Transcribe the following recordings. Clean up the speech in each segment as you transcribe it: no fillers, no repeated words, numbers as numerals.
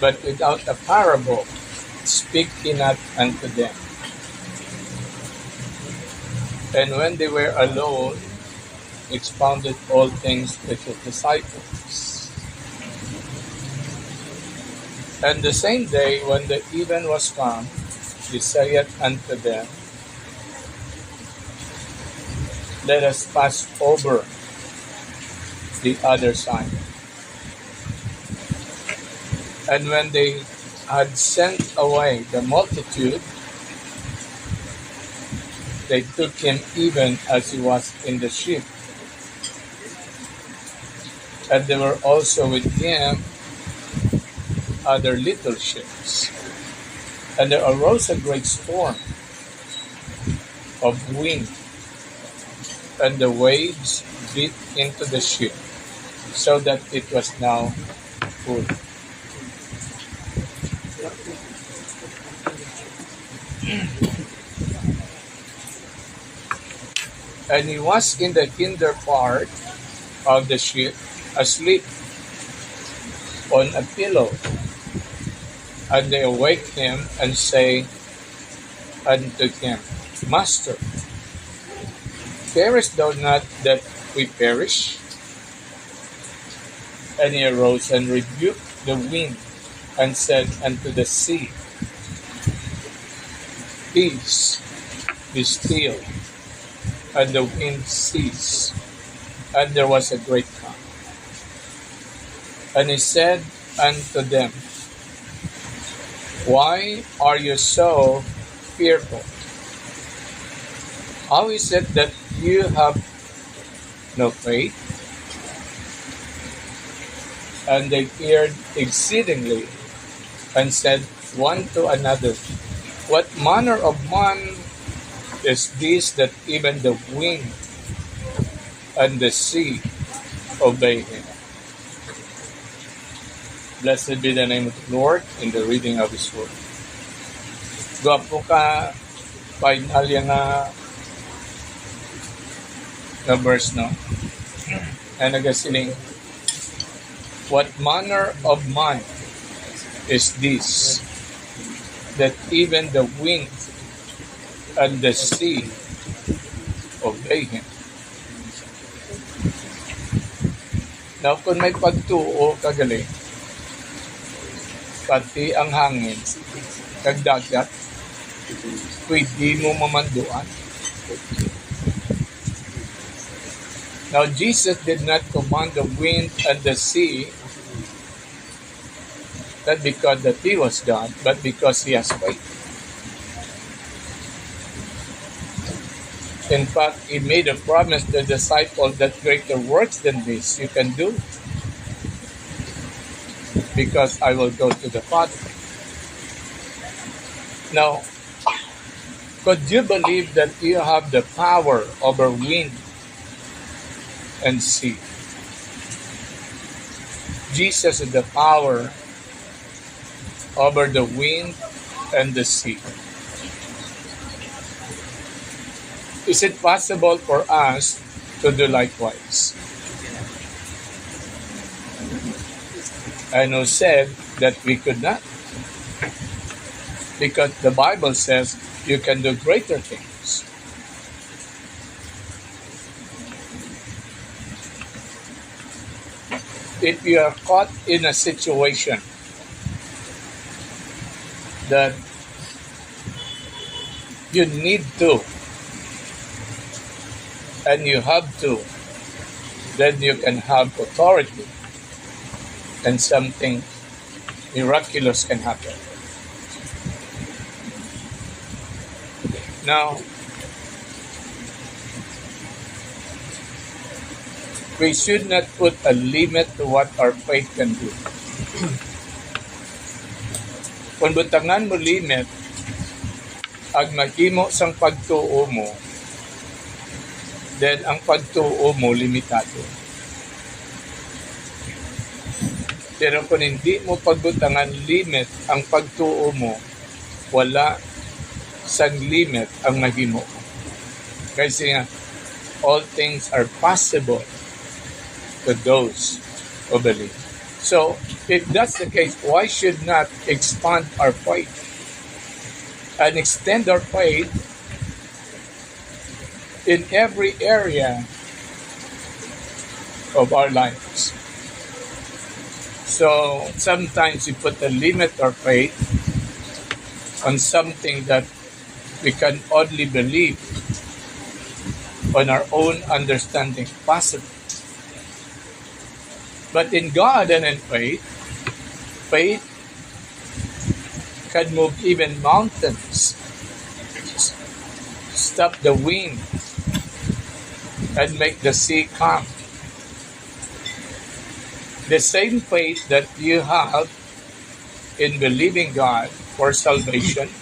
but without a parable speak he not unto them. And when they were alone, expounded all things to his disciples. And the same day, when the even was come, he saith unto them, let us pass over the other side. And when they had sent away the multitude, they took him even as he was in the ship. And there were also with him other little ships. And there arose a great storm of wind, and the waves beat into the ship, so that it was now full. And he was in the hinder part of the ship, asleep on a pillow. And they awake him and say unto him, Master, carest thou not that we perish? And he arose and rebuked the wind, and said unto the sea, Peace, be still. And the wind ceased, and there was a great calm. And he said unto them, Why are you so fearful? How is it that you have no faith? And they feared exceedingly, and said one to another, What manner of man is this, that even the wind and the sea obey him? Blessed be the name of the Lord in the reading of His Word. Gwapo ka, final yan na verse, no? And nagasiling, what manner of man is this, that even the wind and the sea obey him? Now, kung may pagtuo kagaling, pati ang hangin, kagdagat, pwede mo mamanduan. Now, Jesus did not command the wind and the sea, not because that He was God, but because He has faith. In fact, He made a promise to the disciples that greater works than this you can do, because I will go to the Father. Now, could you believe that you have the power over wind and sea? Jesus is the power over the wind and the sea. Is it possible for us to do likewise? And who said that we could not? Because the Bible says you can do greater things. If you are caught in a situation that you need to, and you have to, then you can have authority, and something miraculous can happen. Now, we should not put a limit to what our faith can do. Kung butangan mo limit, ag maghimo sang pagtuo mo, then ang pagtuo mo limitado. Pero kung hindi mo pagbutangan limit ang pagtuo mo, wala sang limit ang mahimo. Kasi nga, all things are possible to those who believe. So, if that's the case, why should not expand our faith and extend our faith in every area of our lives? So, sometimes we put a limit our faith on something that we can only believe on our own understanding possible. But in God and in faith, faith can move even mountains, stop the wind, and make the sea calm. The same faith that you have in believing God for salvation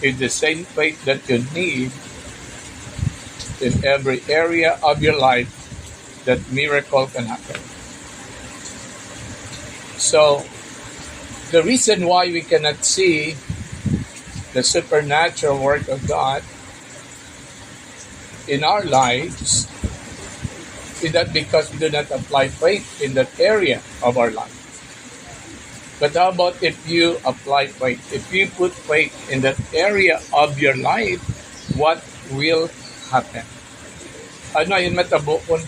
is the same faith that you need in every area of your life that miracle can happen. So, the reason why we cannot see the supernatural work of God in our lives is that because we do not apply faith in that area of our life. But how about if you apply faith? If you put faith in that area of your life, what will happen? Ano yung matabukon?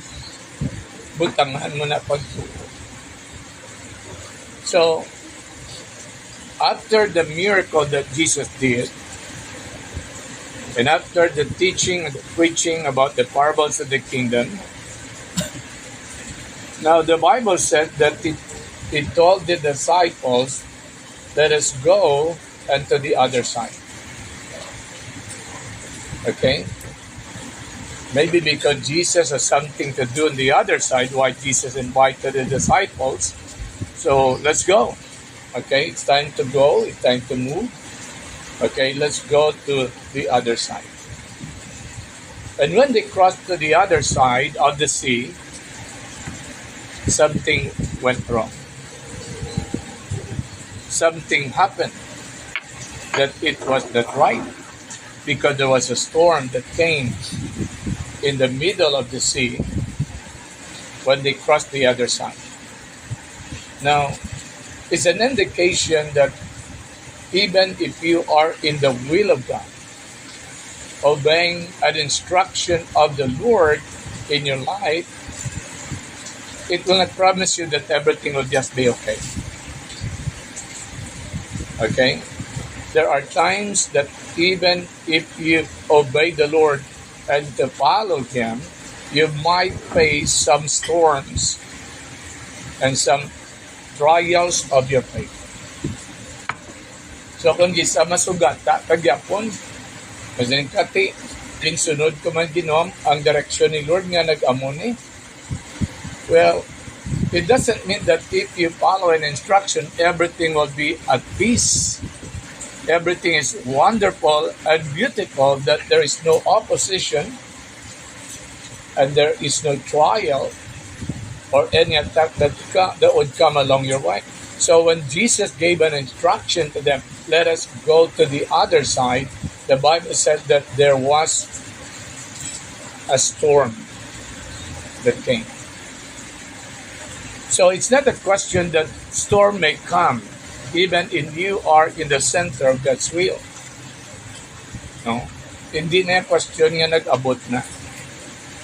Butangan mo na pagtuo. So, after the miracle that Jesus did, and after the teaching and the preaching about the parables of the kingdom, now the Bible said that he told the disciples, let us go unto the other side. Okay? Maybe because Jesus has something to do on the other side, why Jesus invited the disciples. So let's go. Okay, it's time to go. It's time to move. Okay, let's go to the other side. And when they crossed to the other side of the sea, something went wrong. Something happened that it was not right, because there was a storm that came in the middle of the sea when they crossed the other side. Now, it's an indication that even if you are in the will of God, obeying an instruction of the Lord in your life, it will not promise you that everything will just be okay. Okay? There are times that even if you obey the Lord and to follow Him, you might face some storms and some trials of your faith. So kung gisa masugata, kagyapon, kasi kati, kinsunod ko man ginom ang direksyon ni Lord nga nag-amo ni. Well, it doesn't mean that if you follow an instruction, everything will be at peace. Everything is wonderful and beautiful, that there is no opposition and there is no trial or any attack that would come along your way. So when Jesus gave an instruction to them, let us go to the other side, the Bible said that there was a storm that came. So it's not a question that storm may come even if you are in the center of God's will. No? Hindi na yung question nga nag-abot na.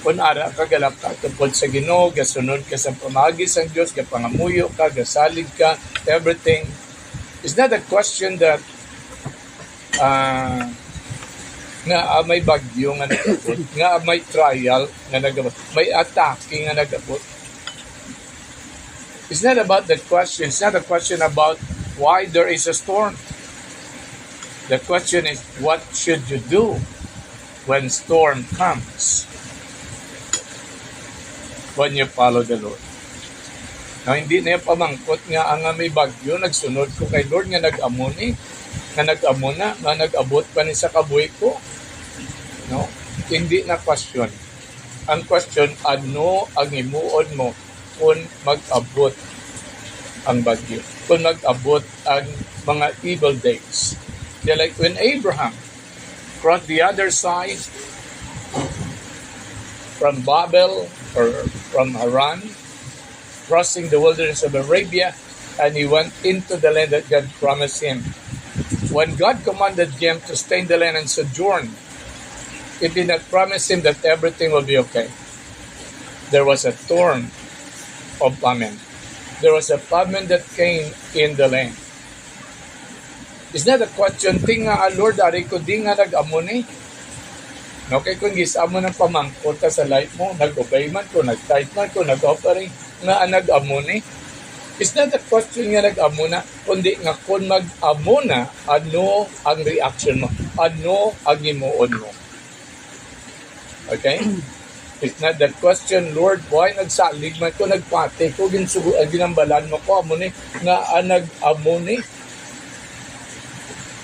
Kung ara ka, galap ka tungkol sa Ginoo, gasunod ka sa pamagis ang Diyos, kapangamuyo ka, gasalig ka, everything. It's not a question that nga may bagyo nga nag-abot, nga may trial nga nag-abot, may attacking nga nag-abot. It's not about that question. It's not a question about why there is a storm. The question is, what should you do when storm comes? When you follow the Lord. Now, hindi na yung pamangkot nga ang may bagyo, nagsunod ko kay Lord nga nag-amo ni, nga nag-amo na, nga nag-abot pa ni sa kabuhi ko. No? Hindi na question. Ang question, ano ang imuod mo kung mag-abot ang bagyo, kung mag-abot ang mga evil days. They're like when Abraham crossed the other side from Babel or from Haran, crossing the wilderness of Arabia, and he went into the land that God promised him. When God commanded him to stay in the land and sojourn, it did not promise him that everything will be okay. There was a thorn of famine. There was a famine that came in the land. It's not a question, tinga Lord, ari ko di nga nag-amo ni. No, kay kung gisamo ng pamangkot sa life mo, nag-obey man ko, nag-tithe man ko, nag-offering, nga nag-amo ni. It's not a question nga nag-amo na, kundi nga kung mag-amo na, ano ang reaction mo? Ano ang imuon mo? Okay? It's not that question, Lord, why nagsalig man ko, nagpate ko, ginambalan mo ko, amo ni, nga nag-amo ni.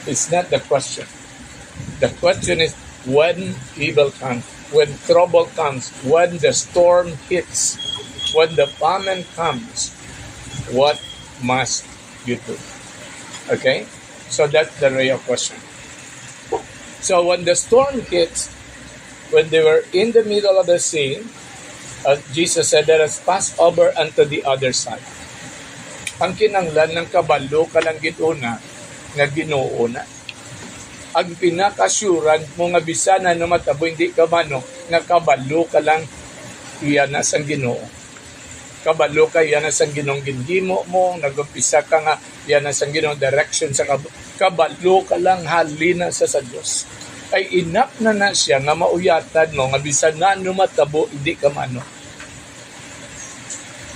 It's not the question. The question is, when evil comes, when trouble comes, when the storm hits, when the famine comes, what must you do? Okay? So that's the real question. So when the storm hits, when they were in the middle of the sea, Jesus said, let us pass over unto the other side. Ang kinanglan ng kabalo kalang gituna, nga Ginoo na. Ang pinakasyuran mo nga bisan na matabo hindi ka mano, nga kabalo ka lang iyan na sang Ginoo. Kabalo ka iyan na sang Ginoong ginhimo mo, nag-umpisa ka nga iyan na sang Ginoong direction sa kabalo ka lang halina sa Diyos. Ay enough na siya nga mauyatan mo nga bisan na matabo hindi ka mano.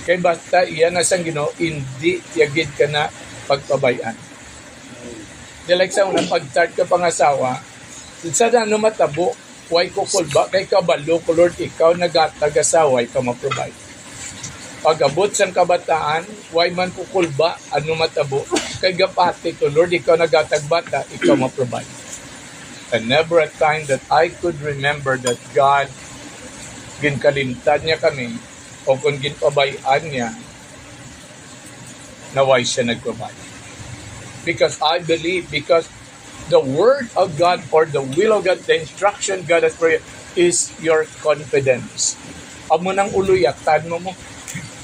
Kay basta iyan na sang Ginoo, hindi yagid ka na pagpabayan. Like sa unang pag-start ka pangasawa, sa na matabo, why ko kulba, kay kabalo ko Lord, ikaw nagatag-asawa, ikaw ma-provide. Pag-abot sang kabataan, why man ko kulba, ano matabo, kay gapati ko Lord, ikaw nagatag-bata, ikaw ma-provide. And never a time that I could remember that God, ginkalimtan niya kami, o kung ginpabayaan niya, na why siya nag-provide. Because I believe, because the word of God or the will of God, the instruction God has for you is your confidence. Amo nang uluyatan mo.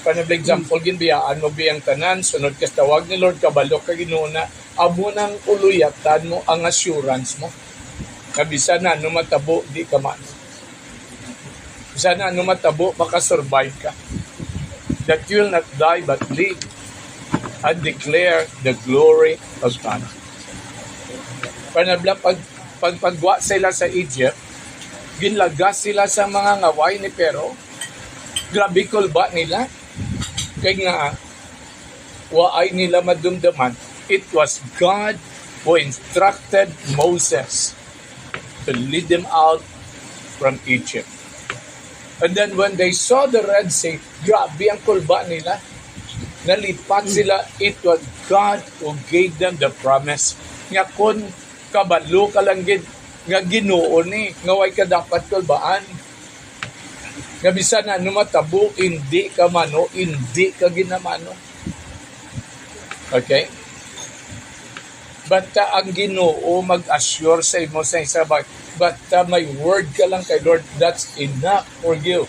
For example, ginbiyaan mo biyang tanan, sunod ka sa tawag ni Lord, kabalo ka ginuna, amo nang uluyatan mo ang assurance mo. Kabisa na, matabo, di ka man. Bisa na, matabo, makasurvive ka. That you will not die but live and declare the glory of God. Panabla, pagpagwa sila sa Egypt, ginlagas sila sa mga ngaway ni Pero, grabe kulba nila. Kaya nga, waay nila madumdaman. It was God who instructed Moses to lead them out from Egypt. And then when they saw the Red Sea, grabe ang kulba nila. Nalipat sila, it was God who gave them the promise. Nga kun kabalo ka lang nga Ginoo ni, nga way ka dapat kulbaan. Nga bisan na matabo, hindi ka mano, hindi ka ginamano. Okay? Basta ang Ginoo mag-assure sa imo sa isabay, basta may word ka lang kay Lord, that's enough for you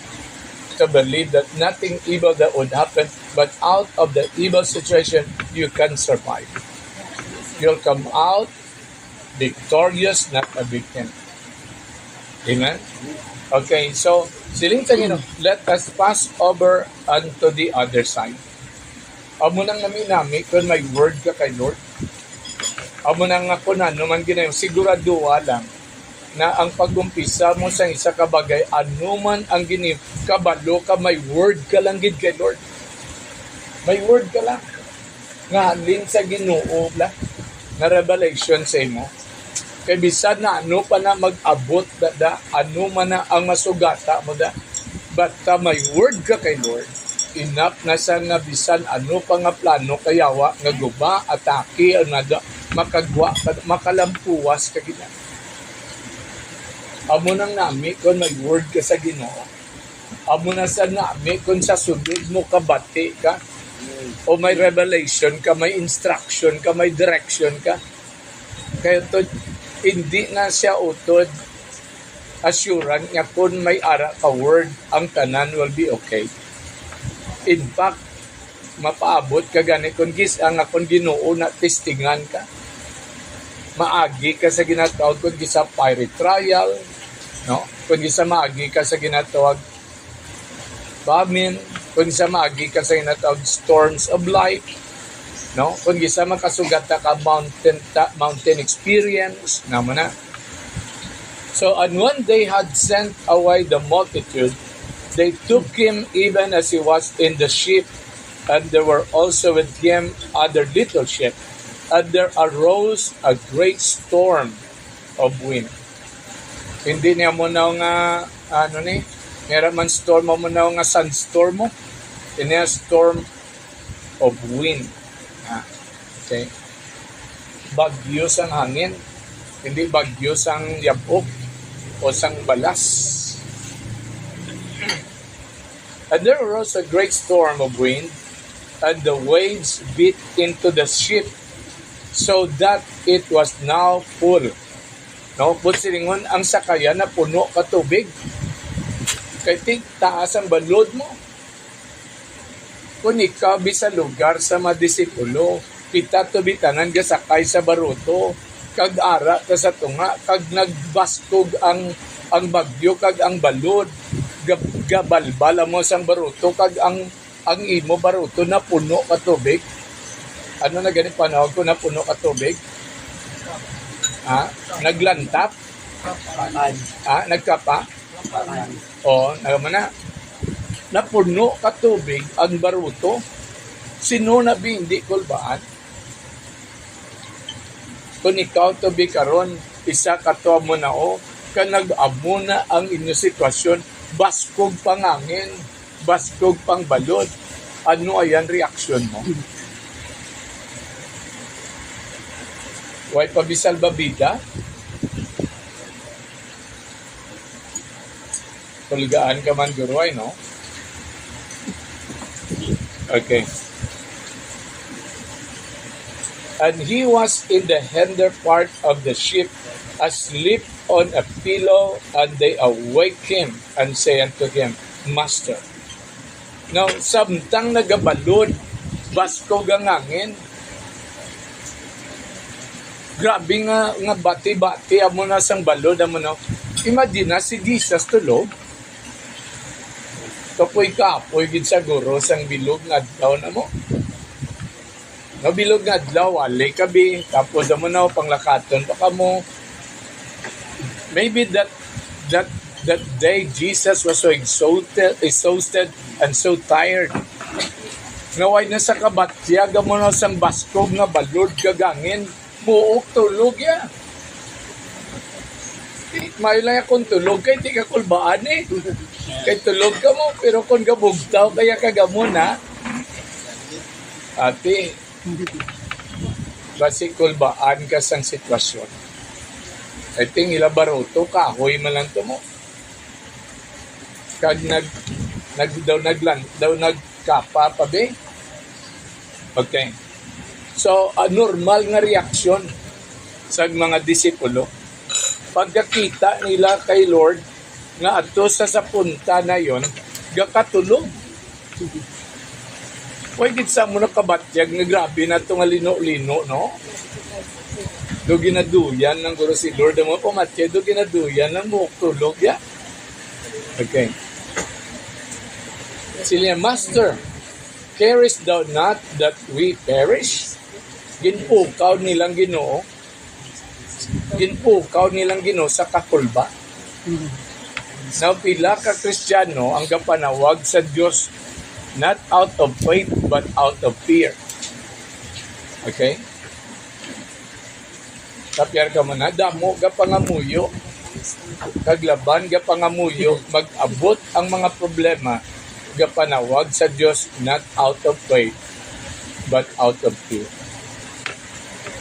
to believe that nothing evil that would happen, but out of the evil situation, you can survive. You'll come out victorious, not a victim. Amen? Okay, so, siling sa Ginoo, let us pass over unto the other side. Amo nang naminami, kung may word ka kay Lord, amo nang ako na, naman ginayon, siguraduwa lang, na ang pag-umpisa mo sa isa ka bagay, anuman ang ginim, kabalo ka, may word ka lang gid kay Lord. May word ka lang. Nga halin sa Ginoo lang, na revelation sa imo. Kaya bisan na ano pa na mag-abot da, ano man na ang masugata mo da, basta may word ka kay Lord, enough na sa nga bisan ano pa nga plano, kayawa, nga guba, atake, nga makagwa, makalampuwas ka gina. Amo nang nami kung may word ka sa Ginoo. Amo na sa nami kung sa sugid mo kabati ka, o may revelation ka, may instruction ka, may direction ka. Kaya to, hindi na siya utod assurance nga kung may ara ka word, ang tanan will be okay. In fact, mapaabot ka gani kung ang akong Ginoo na testingan ka. Maagi ka sa ginatawag kung gisa fiery trial, no? Kung gisa maagi ka sa ginatawag famine, kung gisa maagi ka sa ginatawag storms of life, no? Kung gisa makasugat ka mountain experience, naman na. So, and when they had sent away the multitude, they took him even as he was in the ship, and there were also with him other little ships. And there arose a great storm of wind. Hindi niya mo na nga, meron man storm mo na nga sunstorm mo. Ini a storm of wind. Okay. Bagyo sang hangin. Hindi bagyo sang yabok o sang balas. And there arose a great storm of wind, and the waves beat into the ship, so that it was now full. No, silingon ang sakayan na puno ka tubig. Kay taas ang balod mo. Kung ikaw sa lugar sa madisipulo, kita tubitanan ka sakay sa baruto, kag ara ka sa tunga, kag nagbaskog ang bagyo, kag ang balod, gabalbala mo sang baruto, kag ang imo baruto na puno ka tubig. Ano na ganit panahon ko na puno ka tubig? Naglantap? Nagkapa? O, naman na puno ka tubig ang baruto. Sino na hindi kulbaan? Kung ikaw tubig karon, isa katuwa mo na ka nag-amo na ang inyong sitwasyon, baskog pangangin, baskog pang balod. Ano ayan reaksyon mo? Why pabisal babida? Tulgaan ka man guruay, no? Okay. And he was in the hinder part of the ship, asleep on a pillow, and they awake him and say unto him, Master. Now, samtang nagabalod, baskog ang angin, grabe nga bati-bati amo na sang balod amo na. Imagine si Jesus tulog. Kapoy gid sa guro sang bilog nga adlaw na mo. No bilog nga adlaw wali kabi tapos amo na panglakaton pa kamo. Maybe that day Jesus was so exhausted and so tired. Naway na sa kabatyag amo na sang baskog nga balod kagangin. Buok tulog ya. May lang akong tulog kay di ka kulbaan eh. Kay tulog ka mo pero kung gabugtaw kaya kagamo na. Ate, basi kulbaan ka sang sitwasyon. I think ilabaroto kahoy man lang to mo. Kag nagkapa pa be. Okay. So, normal nga reaksyon sa mga disipulo. Pagkakita nila kay Lord nga ato sa punta na yon, gakatulog. Huwag sa mo na kabatyag na grabe na ito nga lino-lino, no? Do ginaduyan ng guro si Lord mo pumatya, do ginaduyan ng muok tulog, ya? Okay. Sila, Master, carest thou not that we perish? Ginpukaw nilang Ginoo. Ginpukaw nilang Ginoo sa kakulba. Now, pila ka Kristiyano ang gapanawag sa Diyos not out of faith but out of fear. Okay? Kapyar ka man na, damo ga pangamuyo. Kaglaban ga pangamuyo, mag-abot ang mga problema gapanawag sa Diyos not out of faith but out of fear.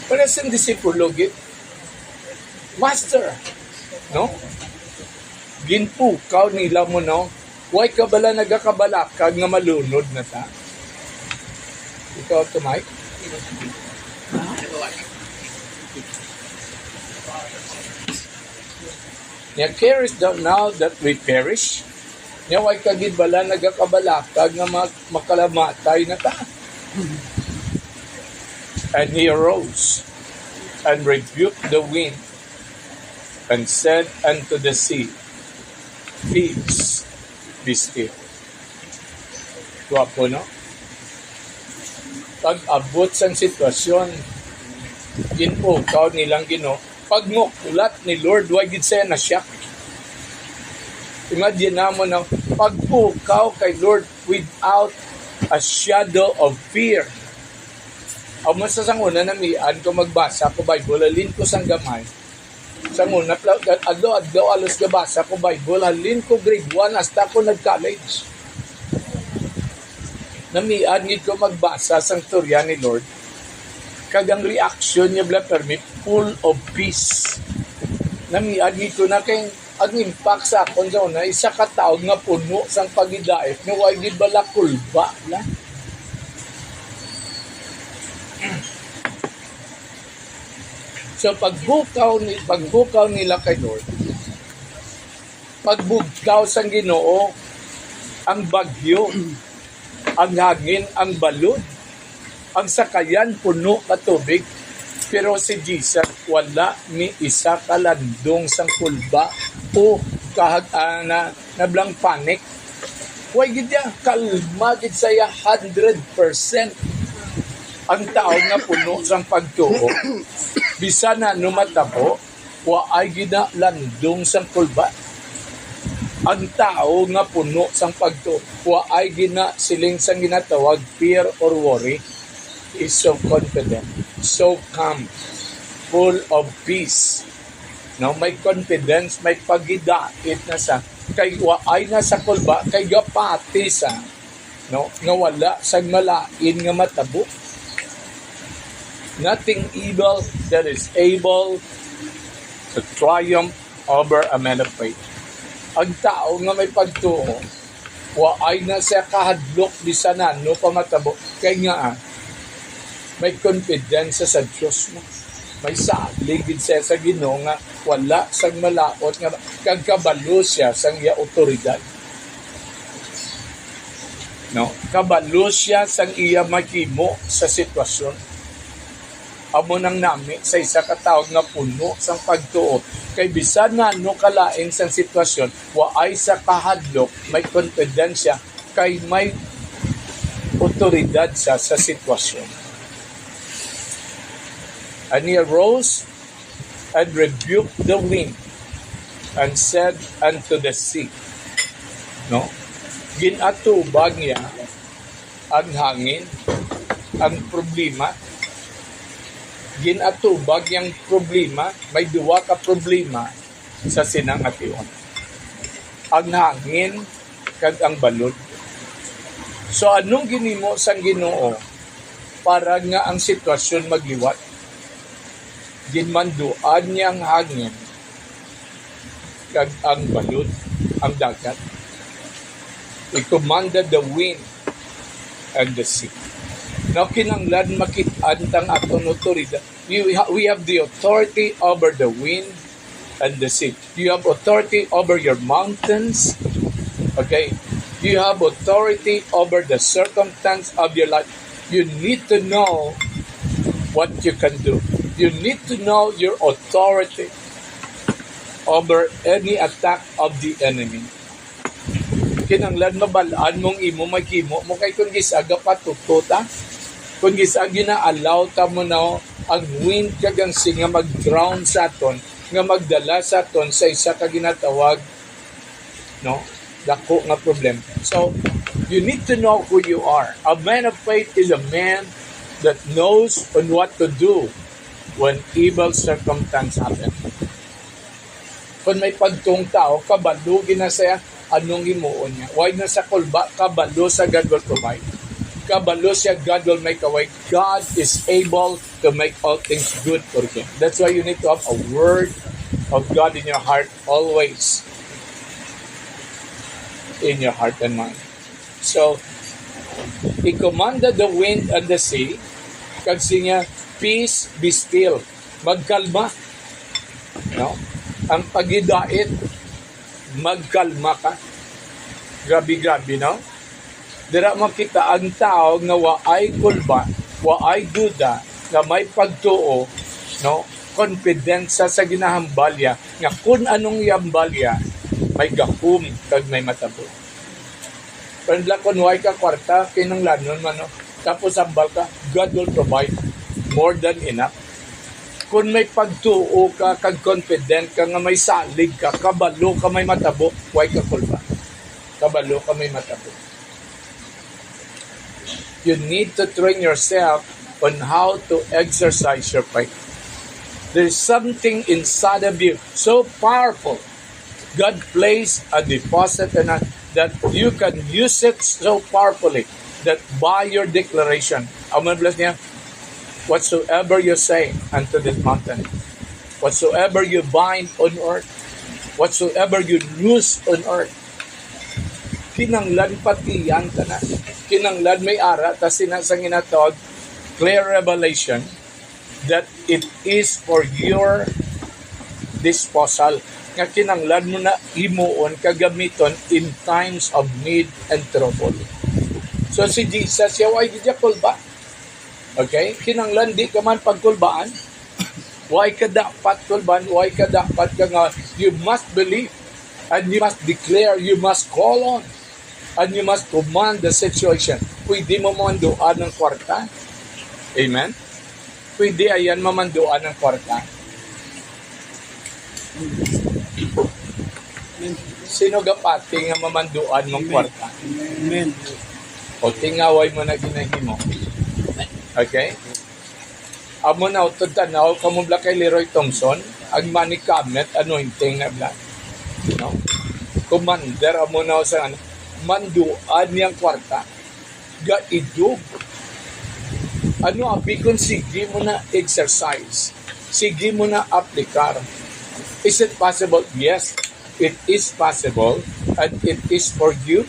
Para sa disipulo, Master, no? Ginpukaw nila mo, no? Huwag ka bala nagakabalakag nga malunod na ta? Ikaw to, Mike? Nya carest thou now that we perish? Nya huwag ka gid bala nagakabalakag nga makalamatay na ta? And he arose and rebuked the wind and said unto the sea, Peace, be still. Guwapo, no? Pag-abot sang sitwasyon, ginukaw nilang Ginoo, pagmukulat ni Lord, why gid saya na shock. Imagine namo na pagpukaw kay Lord without a shadow of fear. Ang masa sang una na mian ko magbasa ko Bible, halin ko sang gamay. Sang una, adlaw alos gabasa ko Bible, halin ko grade 1 hasta ko nag-college. Namian gid ko magbasa sang storya ni Lord. Kagang reaction niya bla permit full of peace. Namian gid ko na kay ang impact sa akon sa una, isa ka taog nga puno sang pagidaip, nga way gid bala kulba la. So pagbukaw nila kay Lord, pagbugkaw sang Ginoo, ang bagyo, ang hangin, ang balod, ang sakayan puno ka tubig, pero si Jesus wala ni isa ka landong sang kulba o nablang panic. Way gid ya kalma gid saya 100%. Ang tao nga puno sang pagtuo, bisa na numatabo, wa ay gina landong sang kulba. Ang tao nga puno sang pagtuo, wa ay gina siling sang ginatawag fear or worry, is so confident, so calm, full of peace. No, may confidence, may pagidait na sa kay wa ay na sa kulba, kay gapati sa no, nga wala sang malain nga matabo. Nothing evil that is able to triumph over a man of faith. Ang tao nga may pagtuo, wa ay na sa kahadlok bisanan no pamatabo. Kaya nga, may confidence sa Diyos mo. May saligid siya sa Ginoo nga wala sang malaot nga kagkabalo siya sang iya otoridad. No, kabalo siya sang iya makimo sa sitwasyon. Amo nang nami sa isa ka tawo nga puno sang pagtuo. Kay bisan nga no kalain sang sitwasyon, wa ay sa kahadlok, may confidence siya, kay may otoridad siya sa sitwasyon. And he arose and rebuked the wind and said unto the sea, no? Ginatubag niya ang hangin, ang problema. Ginatubag yung problema, may duwa ka problema sa sinangation. Ang hangin kag ang balod. So anong ginimo sang Ginoo para nga ang sitwasyon magliwat? Ginmanduan niya ang hangin kag ang balod, ang dagat. He commanded the wind and the sea. Now, kinanglan makitaan tang aton otoridad. We have the authority over the wind and the sea. You have authority over your mountains. Okay? You have authority over the circumstance of your life. You need to know what you can do. You need to know your authority over any attack of the enemy. Kinanglan mabalaan mong imo magkimo mo kay kung gisaga pa tututa. Kung gisagi na allow ta mo na ang wind kagang nga mag-drown sa aton, nga magdala sa aton sa isa ka ginatawag, no, dako nga problem. So, you need to know who you are. A man of faith is a man that knows on what to do when evil circumstance happen. Kung may pagtung tao, kabalo ginasaya, anong himuon niya? Why na sa kulba, kabalo sa God will provide. Kabalo siya, God will make a way. God is able to make all things good for him. That's why you need to have a word of God in your heart always. In your heart and mind. So, he commanded the wind and the sea, kasi niya, peace, be still. Magkalma. No? Ang pagidait, magkalma ka. Grabe, no? Dira makita ang tao nga waay kulba, waay duda, nga may pagtuo, no? Confidence sa ginahambalya, nga kung anong yambalya, may gahum kag may matabo. Pero kung way ka kwarta, kinanglanon man, no? Tapos ambal ka, God will provide more than enough. Kung may pagtuo ka, kag confident ka nga may salig ka, kabalo ka may matabo, way ka kulba. Kabalo ka may matabo. You need to train yourself on how to exercise your faith. There's something inside of you so powerful. God placed a deposit in us that you can use it so powerfully that by your declaration, ang bless niya, whatsoever you say unto this mountain, whatsoever you bind on earth, whatsoever you loose on earth, kinanglan pati yan ka na. Kinanglan may ara, tas sinasang inatawag, clear revelation that it is for your disposal. Nga kinanglan mo na himuon, kagamiton in times of need and trouble. So si Jesus, siya ay dijakol ba? Okay? Kinanglan di ka man pagkulbaan. Why ka dapat kulban? Why ka dapat ka nga? You must believe and you must declare, you must call on and you must command the situation. Pwede mo mamanduan ng kwarta. Amen? Pwede ayan mamanduan ng kwarta. Sino gapati nga mamanduan ng kwarta? Amen. O tingaway mo na ginahimo. Okay? Amo na utod tanaw, kamubla kay Leroy Thompson, ang money cabinet, anointing na bla. No? Commander, amo na sa manduan niyang kwarta. Gaidug. Ano abikon, sige mo na exercise. Sige mo na aplikar. Is it possible? Yes, it is possible, and it is for you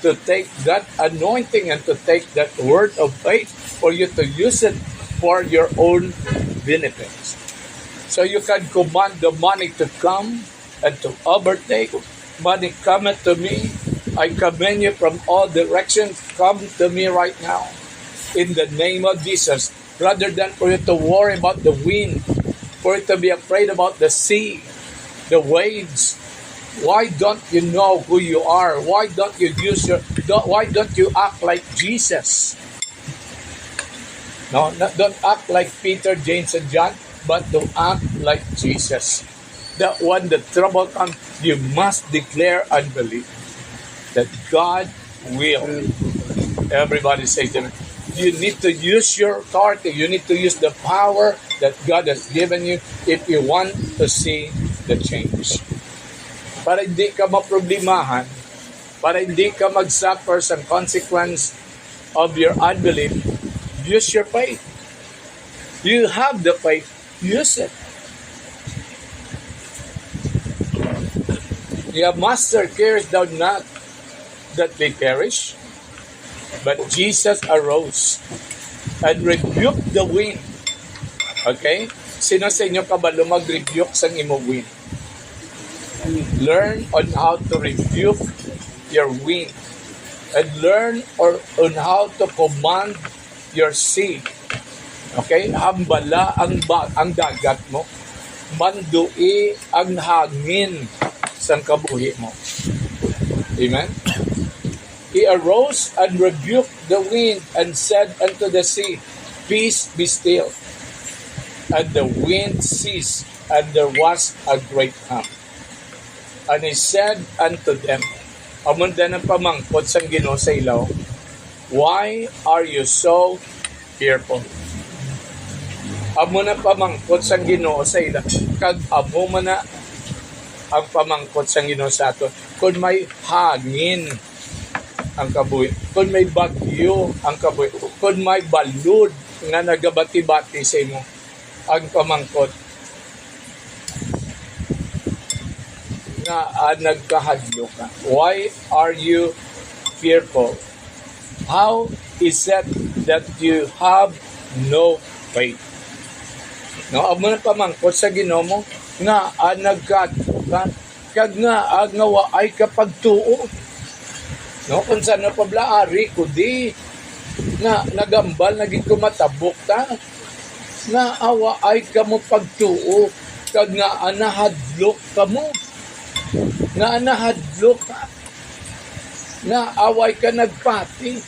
to take that anointing and to take that word of faith for you to use it for your own benefits. So you can command the money to come and to overtake. Money cometh to me. I command you from all directions. Come to me right now. In the name of Jesus. Rather than for you to worry about the wind, for you to be afraid about the sea, the waves. Why don't you know who you are? Why don't you why don't you act like Jesus? No, don't act like Peter, James, and John, but to act like Jesus. That when the trouble comes, you must declare and believe that God will. Everybody say to me, you need to use your authority. You need to use the power that God has given you if you want to see the change. Para hindi ka maproblemahan, para hindi ka mag-suffer sa consequence of your unbelief, use your faith. You have the faith, use it. Your master cares thou not that they perish, but Jesus arose and rebuked the wind. Okay? Sino sa inyo kabalo mag-rebuke sa imong wind? Learn on how to rebuke your wind and learn on how to command your sea. Okay? Hambala ang dagat mo. Mandui ang hangin sa kabuhi mo. Amen? He arose and rebuked the wind and said unto the sea, Peace, be still. And the wind ceased, and there was a great calm. And he said unto them, amunda ng pamangkot sa Ginoo sa ilaw, Why are you so fearful? Amo na pamangkot sa Ginoo sa ilaw, kag amo man na ang pamangkot sa Ginoo sa ato. Kung may hangin ang kabuhi, kung may bagyo ang kabuhi, kung may balud nga nagabati-bati sa imo, ang pamangkot nga nagkahadlo ka. Why are you fearful? How is it that you have no faith? No, amo na pamangkot sa Ginoo mo nga nagkahadlo ka, kag nga waay ka pagtuo. No, kung saan na pablaari ko di, na nagambal, naging kumatabok ta, na awa ay ka mo pagtuo, kag nga anahadlok ka mo, nga anahadlok ka, na away ka nagpati,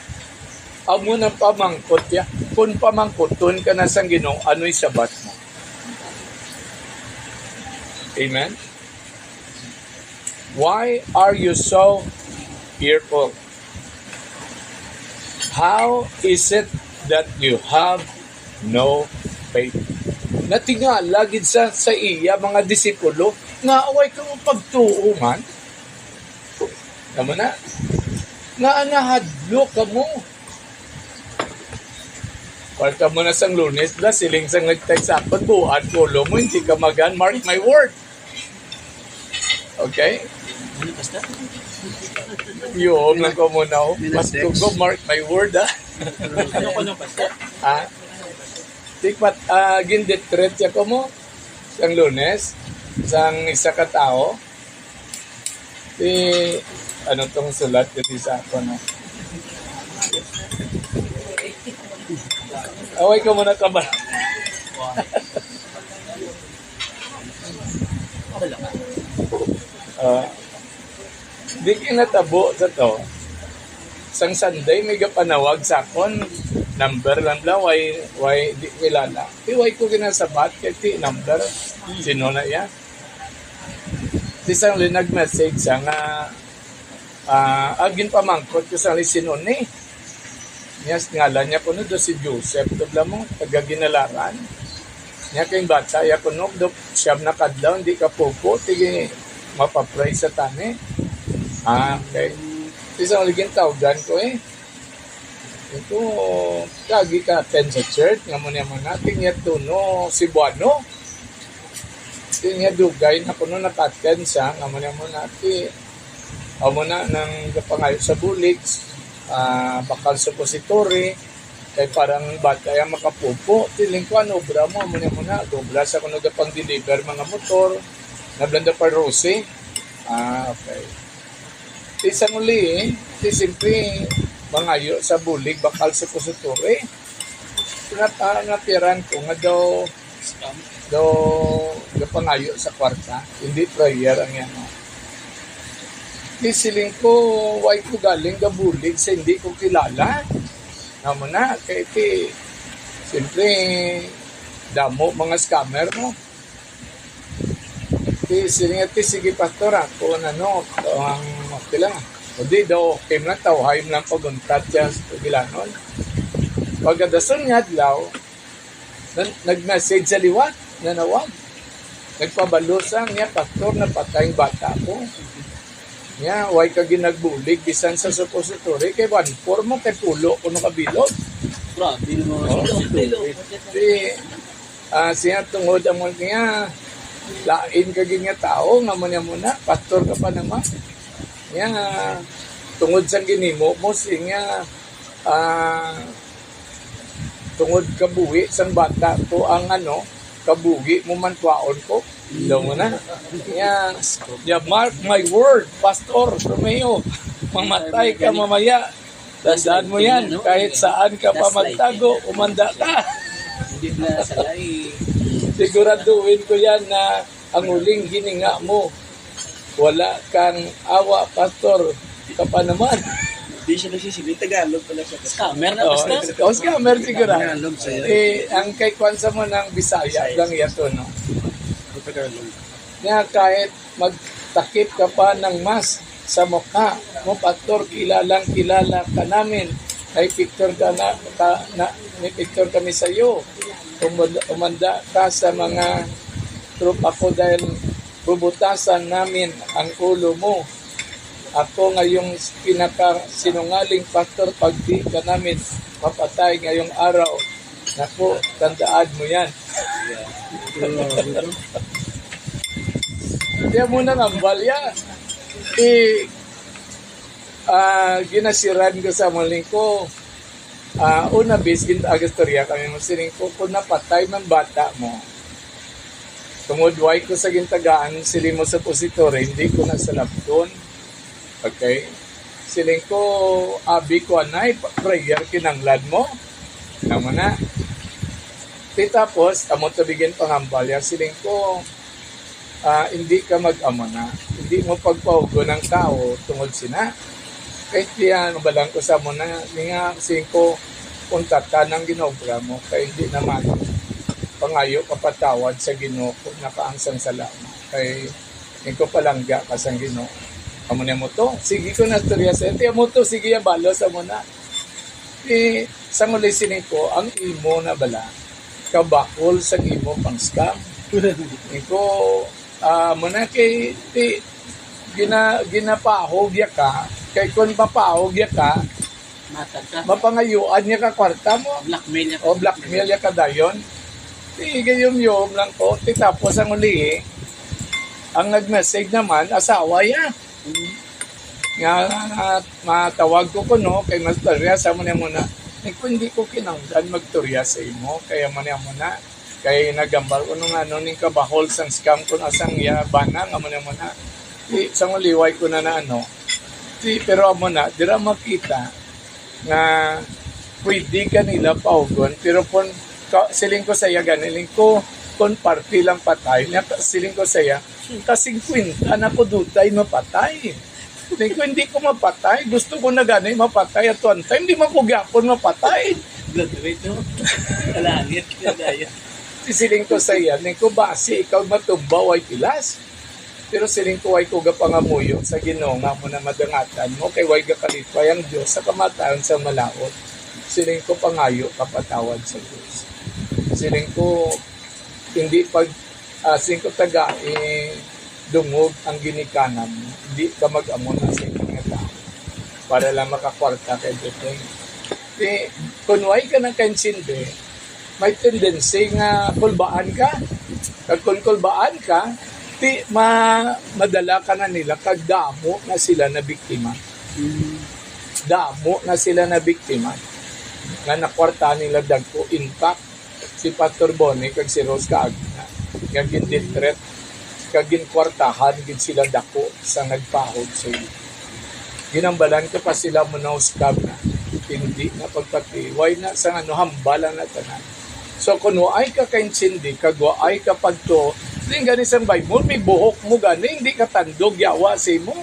amo ng pamangkot ya, kung pamangkoton ka na sa Ginoo, ano'y sabat mo? Amen? Why are you so fearful? How is it that you have no faith? Natingala gid sa iya mga disipulo nga away ka mo pagtuungan. Tama na. Nga anahadlo ka mo. Parta mo na sang Lunes, siling sang nag-text sa akin, buwan, kulo mo, hindi ka magan, mark my word. Okay? Yung lang ko muna ako. Mas ko, mark my word, ha? Ano ko nung pasta? Ha? Tikpat, ginditret ya ko mo, sang Lunes, sang isa ka tao, ano tong sulat kasi sa ako, no? Away ka muna ka ba? Di kinatabo sa to. Sang Sunday, may kapanawag sa akon. Number lang lang, why di kilala. Why ko ginasabat, kaya ti number. Sino na yan? Isang nag-message siya nga, agin pamangkot ko sa sino ni. Yes, ngalan niya kuno do si Joseph dobla mo taga Ginalaran. Niya kay bata ya kuno do siyam na kadlaw hindi ka popo tigi mapapray sa tani. Okay. Isang ligin tawgan ko Ito kagi ka attend sa church nga mo natin niya tuno si Buano. Niya dugay na kuno naka-attend siya nga mo natin. Amo na nang kapangayo sa bulig. Bakal suppository kay parang bata yung makapupo tiling ko ano obra mo muna dobla sa kuno pang deliver mga motor na blanda pa rose okay isang uli simple mangayo sa bulig bakal suppository napiran ko nga daw pangayo sa kwarta hindi prayer ang yan siling ko, why ko galing gabulig sa hindi ko kilala. Naman na, kaya siyempre, damo mga scammer mo. Siling sige pastor, ako ang kailangan. O di daw, okay lang, tawhaim lang paguntat siya sa pagilanon. Pagkadason nga adlaw, nag-message sa liwat, nanawag. Nagpabalusan niya, pastor, na patayang bata ko. Nya, why ka ginagbulig bisan sa suppository kay 1-4 mo kay pulo kuno kabilog. Grabe mo. Siya tungod amon niya lain ka nga tao nga man muna pastor ka pa naman. Nya tungod sa ginimo mo siya tungod kabuhi sang bata ko ang kabugi mo man kwaon ko. Daw mo na. Yeah, mark my word, Pastor Romeo. Mamatay ka mamaya. Tandaan mo yan. Kahit saan ka pa magtago, umanda ka. Hindi na salay. Siguraduhin ko yan na ang huling hininga mo. Wala kang awa, Pastor. Ka pa naman. Hindi siya nagsisigil. Tagalog pala siya. Scammer na basta. Scammer siguro. Tagalog sa'yo. Ang kay Kwanza mo ng Bisaya lang yato, no? Nga kahit magtakip ka pa ng mas sa mukha mo, Pastor, kilalang kilala ka namin. May picture ka may picture kami sa iyo. Umanda ka sa mga tropa ko dahil bubutasan namin ang ulo mo. Ako ngayong pinaka-sinungaling pastor, pag di ka namin mapatay ngayong araw. Naku, tandaan mo yan. Kaya muna ngambal yan. Ginasiran ko sa muling ko. Una biskin agastorya kami mo sining ko kung napatay man bata mo. Tungod-way ko sa gintagaan sili mo sa positore, hindi ko na salap doon. Okay? Siling ko, abi ko anay, prayer kinanglan mo. Naman na. Tapos, amo tabigin pangambal yan. Siling ko, hindi ka mag-amo na. Hindi mo pagpahugo ng tao tungod sina. Kahit yan, balang ko sa mo na, nga siling ko, punta ka ng ginobra mo. Kaya hindi naman pangayo kapatawad sa Ginoo ko nakaangsang salama. Kaya hindi ko palangga ka sa Ginoo. Amo na mo to. Sige ko na storya sa ito. Amo to, sige ya balo sa mo na. Sa muli sining ko, ang imo na bala, kabakol sa imo pang scam. Iko, muna kay ginapahog ya ka, kay kung mapahog ya ka, mapangayuan niya ka kwarta mo. Blackmail niya. O blackmail ya ka dayon. Gayom-yom lang ko. Tapos ang uli ang nag-message naman, asawa ya. Nga matawag ko no, kay Mastarya, sa mo na muna. Kung hindi ko kinanggan magturya sa imo, kaya mo na. Kaya nagambal ko nung ning kabahol sang scam ko asang ya banang amo na muna. Sa liway ko na pero amo na, dira makita nga pwede ka nila paugon, pero kung siling ko saya ganiling ko, kung party lang patay, siling ko saya, kasing kwinta na ko dutay mapatay. Hindi ko mapatay, gusto ko na gani mapatay at one time, hindi man ko gyapon mapatay. Graduate no? Kalangit na daya. Siling ko saya, ko basi ikaw matumbaw ay pilas. Pero siling ko ay kuga pangamuyo sa Ginoo nga mo na madangatan mo, kay way gakalipay ang Diyos sa kamatayon sa malaot. Siling ko pangayo kapatawad sa Diyos. Siling ko hindi siling ko taga dungog ang ginikanan mo. Hindi ka mag-amo na sa mga tao para lang makakwarta kay Duteng. Kung way ka ng kansindi, may tendency nga kulbaan ka. Kung kulbaan ka, madala ka na nila kag damo na sila na biktima. Damo na sila na biktima. Nga nakwarta nila dagko. In fact, si Pastor Bonnie kag si Rose Kaagna, nga ginditret kagin kwartahan gid sila dako sa nagpahod sa iyo. Ginambalan ko pa sila scam na hindi na pagpatiway na sa hambalan na tanan. So kung waay ka kainsindi, kag waay ka pagto, din gani sa Bible, may buhok mo gani, hindi ka tandog yawa si mo.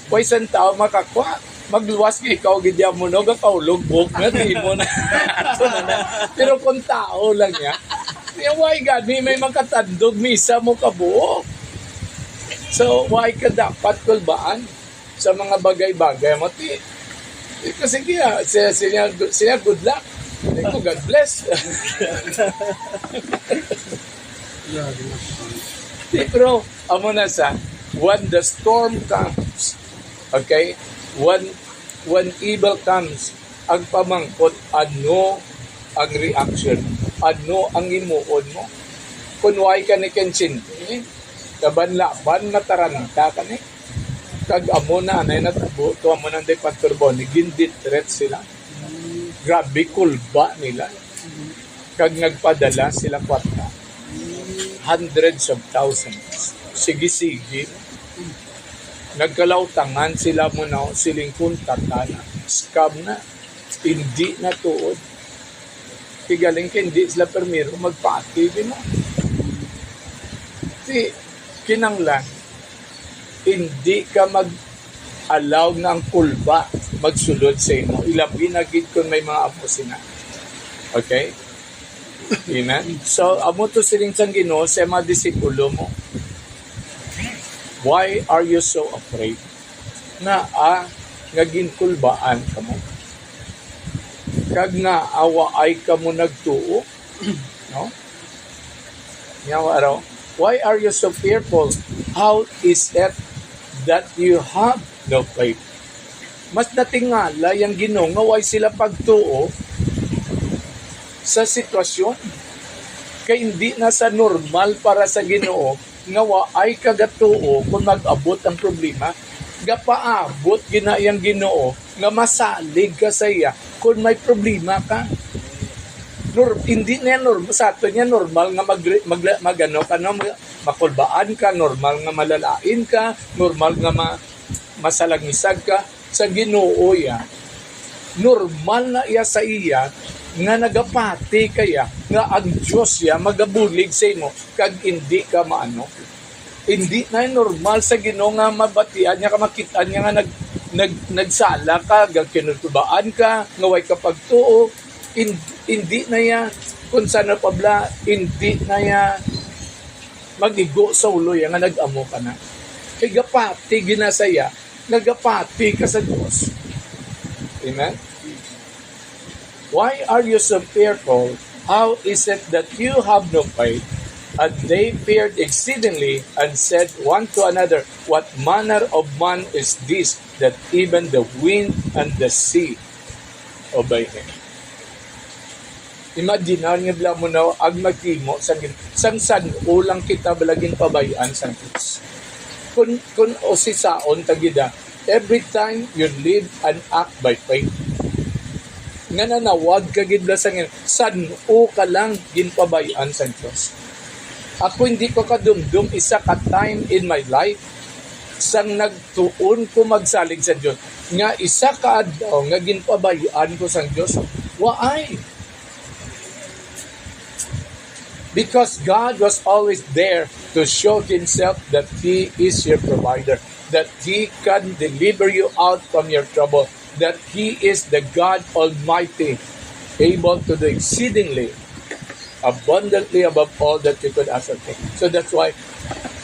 Way san tao makakwa, magluwas nga ikaw gidya mo no, gakaulog buhok na, di mo na. Pero kung tao lang ya, waay gani, may makatandog, misa mo kabuhok. So, why ka dapat kulbaan sa mga bagay-bagay mo? Kasi siya good luck. Ito, God bless. Pero, amo na sa, when the storm comes, okay, when evil comes, ang pamangkot, ano ang reaction? Ano ang imuon mo? Kung why ka ni Kensinti, kaban-laban na taranta ka ni. Kag amo na anay natabo, to amo na day Pastor Bonnie, ginditret sila. Grabe kulba nila. Kag nagpadala sila kwarta. Hundreds of thousands. Sige-sige. Nagkalautangan sila mo na siling kuntatana. Scam na. Hindi na tuod. Tigaling ka hindi sila permiro magpati din mo. Kinanglan, hindi ka mag-allow na ang kulba magsulod sa imo. Ilabi na gid kung may mga apo sina. Okay? Amen? So, amo to siling sang Ginoo sa mga disipulo mo. Why are you so afraid? Na nga ginkulbaan ka mo. Kag nga awa ay ka mo nagtuo. No? Nyawa raw. Why are you so fearful? How is it that you have no faith? Mas natingala yung Ginoo nga way sila pagtuo sa sitwasyon. Kaya hindi na sa normal para sa Ginoo nga waay kagatuo kung mag-abot ang problema. Gapaabot ginayang Ginoo nga masalig ka sa iya kung may problema ka. Hindi na normal sa ato niya normal nga makulbaan ka, normal nga malalain ka, normal nga masalangisag ka. sa Ginoo ya, normal na iya sa iya nga nagapati kaya nga ang Diyos ya magabulig sa imo kag hindi ka maano. Hindi na normal sa Ginoo nga mabatian niya ka makitaan niya nga nagsala ka, kinutubaan ka, ngaway ka pagtuo, hindi na ya kung sana pabla, hindi na ya magigo sa ulo ya nga nag-amo ka na. Kay gapati ginasaya, nagapati ka sa Diyos. Amen? Why are you so fearful? How is it that you have no faith? And they feared exceedingly and said one to another, what manner of man is this, that even the wind and the sea obey him? Imagine nga bala mo na ag magkimo sang ulang kita balagin pabayaan sang Diyos. Kung o si saon tagida, every time you live and act by faith, nga nanawag ka gidla sang san o ka lang ginpabayaan sang Diyos. Ako hindi ko kadumdum isa ka time in my life sang nagtuon ko magsalig sa Diyos nga isa ka adlaw nga ginpabayaan ko sang Diyos. Why? Because God was always there to show Himself that He is your provider, that He can deliver you out from your trouble, that He is the God Almighty, able to do exceedingly, abundantly above all that you could ask or think. So that's why,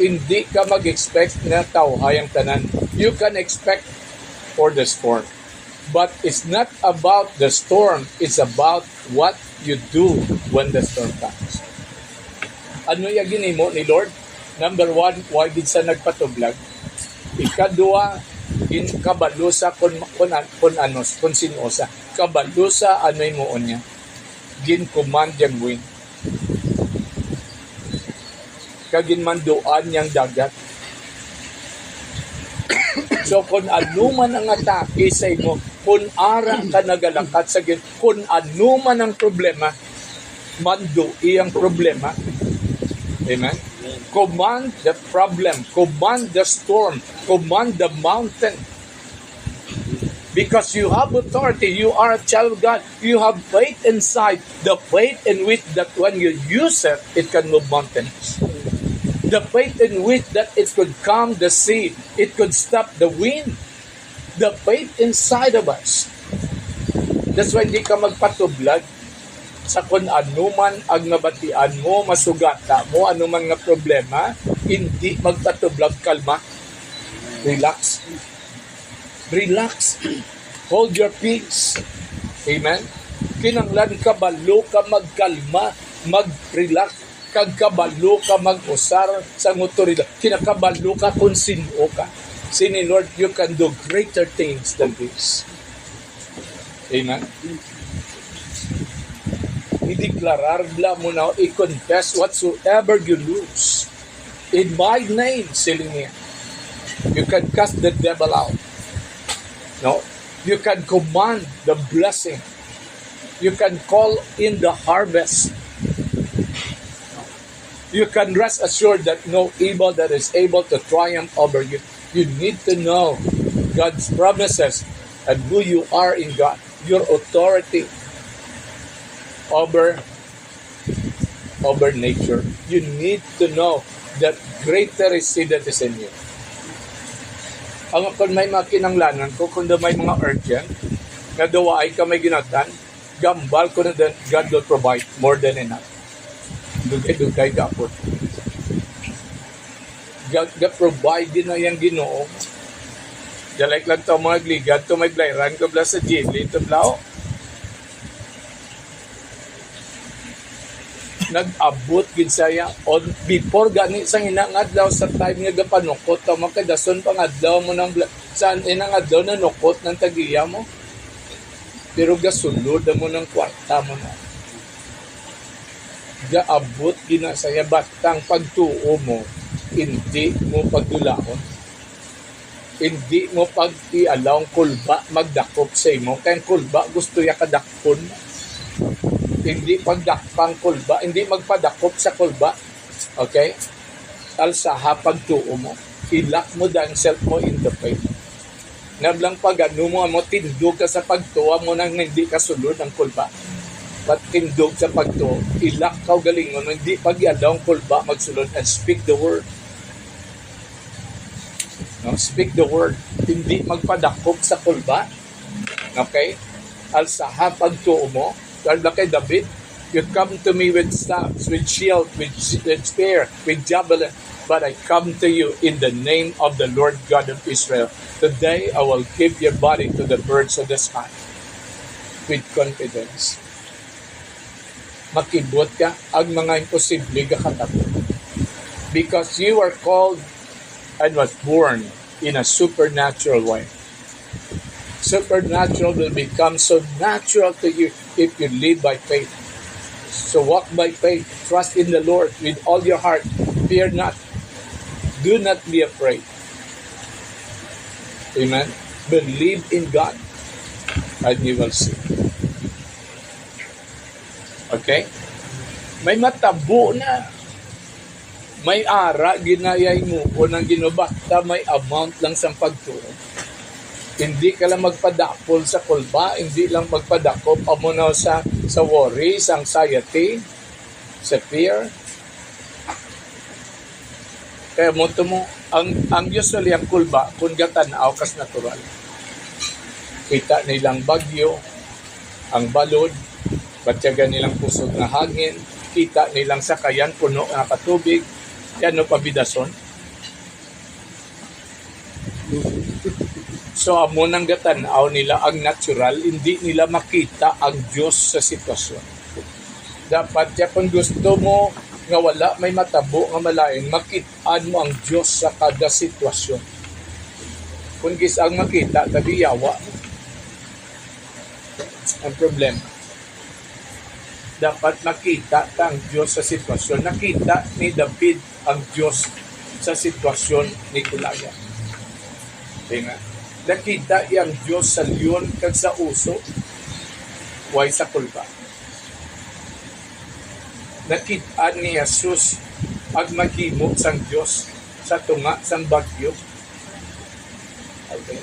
hindi ka mag-expect na tawhay ang tanan. You can expect for the storm. But it's not about the storm, it's about what you do when the storm comes. Ano yung ginimo ni Lord? Number one, why did sa nagpatublag? Ikadua, in kabalusa kun sinuosa. Kabalusa, ano yung muon niya? Gin-command yung wind. Kaginmanduan yung dagat. So, kung ano man ang atake sa imo, kung ara ka nagalakat sa gin, kung ano man ang problema, mandui ang problema. Amen? Command the problem, command the storm, command the mountain. Because you have authority, you are a child of God, you have faith inside, the faith in which that when you use it, it can move mountains. The faith in which that it could calm the sea, it could stop the wind. The faith inside of us. That's why hindi ka magpatublag sa kung anuman ang nabatian mo, masugata mo, anuman nga problema, hindi magpatublag, kalma. Relax. Relax. Hold your peace. Amen? Kinanglan kabalo ka magkalma, mag-relax, kagkabalo ka mag-usar sa otoridad. Kinakabalo ka kung sino ka. Sini Lord, you can do greater things than this. Amen? I-declarar mo na, i-confess whatsoever you lose. In my name, siling niya. You can cast the devil out. No? You can command the blessing. You can call in the harvest. You can rest assured that no evil that is able to triumph over you. You need to know God's promises and who you are in God. Your authority over nature. You need to know that greater is He that is in you. Ang kung may mga kinanglanan ko, kung may mga urgent, na dawa ay ka may ginatan, gambal ko na din, God will provide more than enough. Dugay kapot. God-provide din na yung Ginoo. Like lang ito mga gligad, ito may blayran ko bla sa jili, ito blao. Nag-abot gid saya on before gani sang inangadlaw sa time nga gapanukot ta makadason pangadlaw mo nang saan inangadlaw na nukot ng tagiya mo pero gasulod mo ng kwarta mo na gaabot gina saya batang pagtuo mo hindi mo pagdulaon hindi mo pag-ialaw kulba magdakop sa imo kay kulba gusto ya kadakpon hindi pagdakpang kulba, hindi magpadakop sa kulba. Okay? Alsaha pagtuo mo. Ilak mo dahil self mo in the faith. Nablang pag mo tindog ka sa pagtuwa mo nang hindi ka sulod ng kulba. But tindog sa pagtuwa, ilakaw galingon, hindi pagyadaw ang kulba magsulod and speak the word. No? Speak the word. Hindi magpadakop sa kulba. Okay? Alsaha pagtuo mo. Dahil kay David, you come to me with staffs, with shield, with spear, with javelin. But I come to you in the name of the Lord God of Israel. Today I will give your body to the birds of the sky. With confidence. Makibot ka ang mga imposible ka katapos. Because you are called and was born in a supernatural way. Supernatural will become so natural to you if you live by faith. So walk by faith. Trust in the Lord with all your heart. Fear not. Do not be afraid. Amen. Believe in God and you will see. Okay? May matabo na. May ara, ginayay mo o nang ginubata, may amount lang sa pagturo. Hindi ka lang magpadakol sa kulba, hindi lang magpadakop amo na sa worry, sa anxiety, sa fear. Kaya mo ang usually ang kulba, kung gatanaw kas natural. Kita nilang bagyo, ang balod, batyagan nilang pusog na hangin, kita nilang sakayan, puno na katubig, yan no pabidason. So amo nang gatanaw nila ang natural, hindi nila makita ang Diyos sa sitwasyon. Dapat kung gusto mo nga wala may matabo nga malain, makitaan mo ang Diyos sa kada sitwasyon. Kung ang makita, tabi yawa. Ang problema. Dapat makita ang Diyos sa sitwasyon. Nakita ni David ang Diyos sa sitwasyon ni Goliath. Tingnan. Nakita ang Diyos sa leon kag sa uso, way sa kulba. Nakita ni Jesus ang maghimo sang Diyos sa tunga sang bagyo. Okay.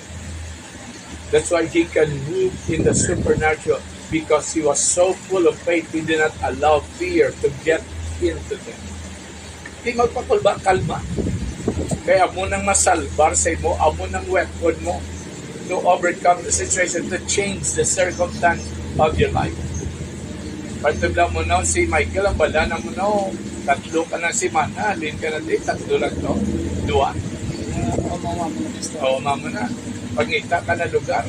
That's why he can move in the supernatural because he was so full of faith, he did not allow fear to get into him. Hindi magpakulba, kalma. Kaya amo nang masalbar sa imo, amo nang weapon mo to overcome the situation, to change the circumstance of your life. Pagtubla mo na si Michael, ang bala na mo na, tatlo ka na si Mana, alin ka na din, tatlo lang to, dua. Oo, mama na. Pagngita ka na lugar.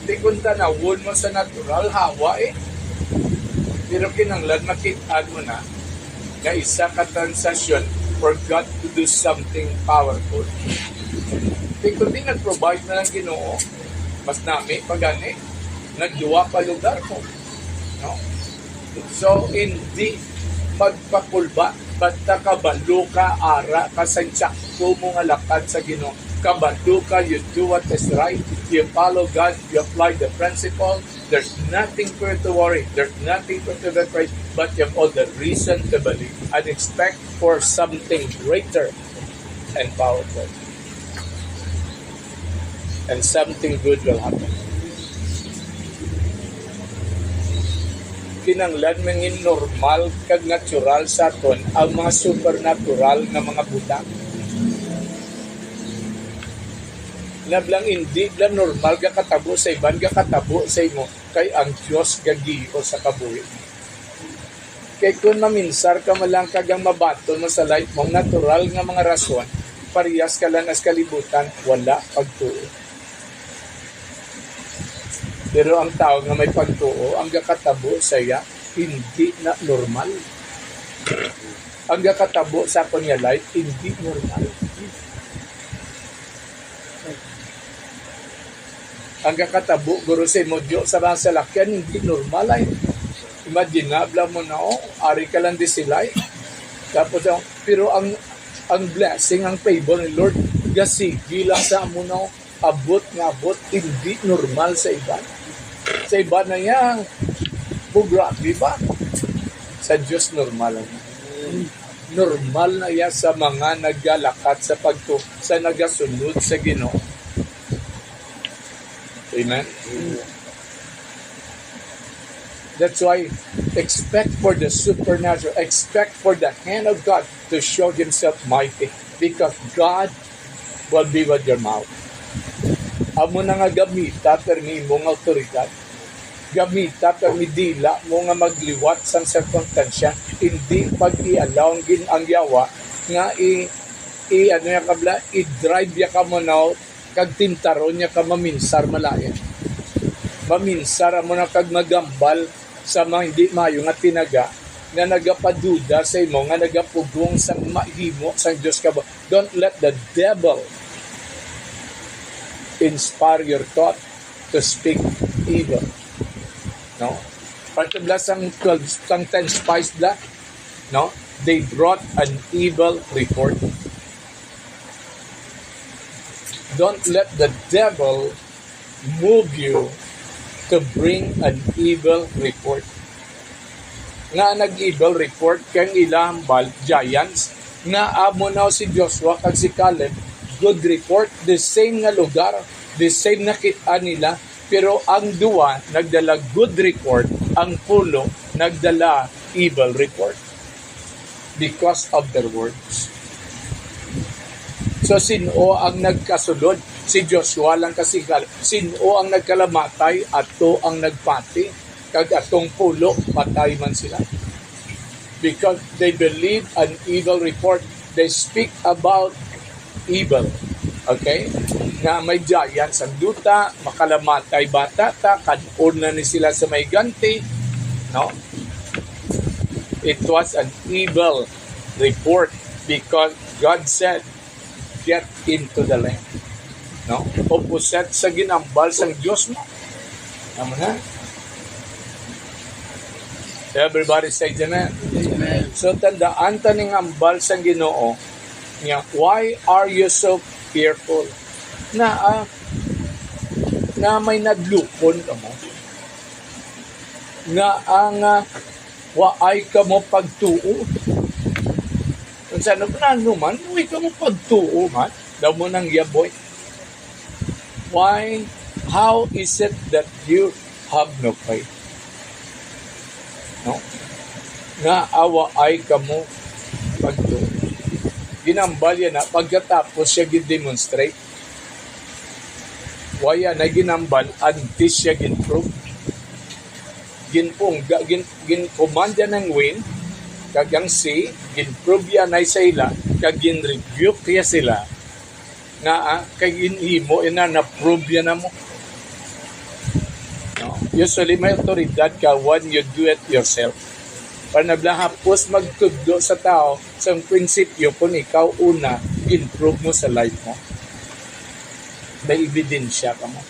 Di kung tanawon mo sa natural, hawa eh. Pero kinanglan, makitaan mo na na isa ka transasyon for God to do something powerful. Di kung di nag-provide na lang Ginoo, mas nami, pagani, nagduwa pa lugar mo. No? So, hindi magpakulba, basta kabalo ka, ara, kasansakto mo nga lakad sa Ginoo. Kabalo ka, you do what is right, you follow God, you apply the principle, there's nothing for you to worry, there's nothing for you to be afraid, but you have all the reason to believe and expect for something greater and powerful. And something good will happen. Kinanglan mangin normal kag natural sa aton ang mga supernatural na mga butang. Lablang hindi lang normal ga katabo sa iban, ga katabo sa imo kay ang Dios gagiyo sa kabuhi. Kay kung maminsar ka malang kagang mabato mo sa life mong natural nga mga rason, parehas ka lang as kalibutan, wala pagtuo. Pero ang tao nga may pagtuo, ang gakatabo sa iya, hindi na normal. Ang gakatabo sa kanya life, hindi normal. Ang gakatabo, guro sa mo, Diyos sa mga salakyan, hindi normal ay. Imagine, nabla mo na, ari ka lang di sila. Tapos, pero ang blessing, ang favor ni Lord, gasigi lang sa mo na, abot, hindi normal sa iba. Sa iba na yan, grabe ba? Sa Diyos normal na. Normal na yan sa mga naggalakat sa sa nagasunod sa Ginoo. Amen? That's why expect for the supernatural. Expect for the hand of God to show Himself mighty. Because God will be with your mouth. Amo na nga gamita permi mong autoridad. Gamita permi dila mo nga magliwat sa sirkonstasya. Hindi pag-i-allow ang yawa nga ano ya kabla, i-drive ya ka mo na kag tintaron niya ka maminsar malayan. Maminsar mo na kag magambal sa mga hindi mayo nga tinaga nga nagapaduda sa imo nga nagapugong sang mahimo sang Dios ka. Don't let the devil inspire your thought to speak evil. No? Particular sang 10 spies bla, no? They brought an evil report. Don't let the devil move you to bring an evil report. Nga nag-evil report kang ilang giants nga amo na si Joshua kag si Caleb, good report, the same nga lugar, the same nakita nila, pero ang duwa nagdala good report, ang pulo nagdala evil report because of their words. So sino ang nagkasulod? Si Joshua lang kasi sino ang nagkalamatay ato ang nagpati kag atong pulo patay man sila because they believe an evil report. They speak about evil, okay, na may giants ang duta, makalamatay bata ta, kanon na ni sila sa may ganti, no? It was an evil report because God said get into the land. No? Opposite sa ginambal sang Diyos mo. Tama na? Everybody say Amen. Amen. So tandaan ta ning ambal sang Ginoo nga, why are you so fearful? Na may nadlukon ka mo. Na ang waay ka mo pagtuo. Kung saan naman, huwag ka mo pagtuo man. Daw mo nang yaboy. Why? How is it that you have no faith? No? Nga awa ay ka mo pagtuo. Ginambal yan na pagkatapos siya gin-demonstrate. Why yan na ginambal until siya gin-prove. Gin-command yan ng wind, kagang si, gin-prove yan ay sa ila, kag gin-rebuke ya sila, nga kay inhimo ina na-prove yan na mo. No? Usually may otoridad ka when you do it yourself. Panablahapos magtudlo sa tao sa prinsipyo kung ikaw una, gin-prove mo sa life mo. May ebidensya ka mo.